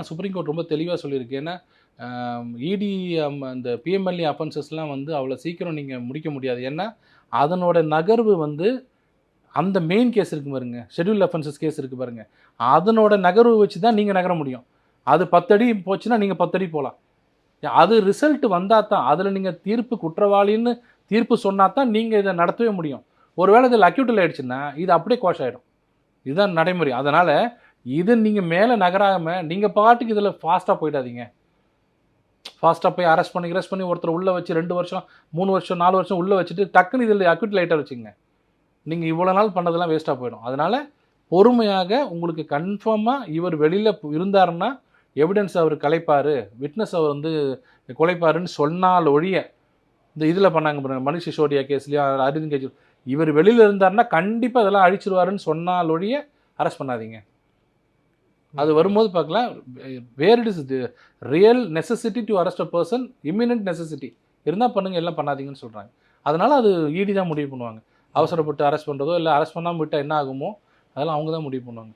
Supreme court ரொம்ப தெளிவாக சொல்லியிருக்கு. ஏன்னா இடி அந்த பிஎம்எல்ஏ அஃபென்சஸ்லாம் வந்து அவ்வளோ சீக்கிரம் நீங்கள் முடிக்க முடியாது. ஏன்னா அதனோட நகர்வு வந்து அந்த மெயின் கேஸ் இருக்கு பாருங்க, ஷெட்யூல் அஃபென்சஸ் கேஸ் இருக்குது பாருங்கள், அதனோட நகர்வு வச்சு தான் நீங்கள் நகர முடியும். அது 10 அடி போச்சுன்னா நீங்கள் 10 அடி போகலாம். அது ரிசல்ட் வந்தால் தான், அதில் நீங்கள் தீர்ப்பு குற்றவாளின்னு தீர்ப்பு சொன்னால் தான் நீங்கள் இதை நடத்தவே முடியும். ஒருவேளை இதில் அக்யூட்டல் ஆகிடுச்சுன்னா இது அப்படியே கோஷ் ஆகிடும். இதுதான் நடைமுறை. அதனால் இது நீங்கள் மேலே நகராமல் நீங்கள் பாட்டுக்கு இதில் ஃபாஸ்ட்டாக போயிடாதீங்க. ஃபாஸ்ட்டாக போய் அரெஸ்ட் பண்ணி ஒருத்தர் உள்ளே வச்சு 2 வருஷம் 3 வருஷம் 4 வருஷம் உள்ளே வச்சுட்டு டக்குன்னு இதில் அக்யூட்டல் ஆகிட்ட வச்சுங்க. நீங்கள் இவ்வளோ நாள் பண்ணதெல்லாம் வேஸ்ட்டாக போயிடும். அதனால் பொறுமையாக உங்களுக்கு கன்ஃபார்மாக இவர் வெளியில் இருந்தாருன்னா எவிடன்ஸ் அவர் கலைப்பார், விட்னஸ் அவர் வந்து குலைப்பாருன்னு சொன்னால் ஒழிய, இந்த இதில் பண்ணாங்க பாருங்கள் மனிஷ் சிசோடியா கேஸ்லேயும் அரவிந்த் கெஜ்ரிவால், இவர் வெளியில் இருந்தாருன்னா கண்டிப்பாக இதெல்லாம் அழிச்சிருவாருன்னு சொன்னால் ஒழிய அரெஸ்ட் பண்ணாதீங்க. அது வரும்போது பார்க்கலாம், where it is real necessity to arrest a person, imminent necessity இருந்தால் பண்ணுங்கள், எல்லாம் பண்ணாதீங்கன்னு சொல்கிறாங்க. அதனால் அது இடி தான் முடிவு பண்ணுவாங்க. அவசரப்பட்டு அரெஸ்ட் பண்ணுறதோ இல்லை அரெஸ்ட் பண்ணாமல் விட்டால் என்ன ஆகுமோ அதெல்லாம் அவங்க தான் முடிவு பண்ணுவாங்க.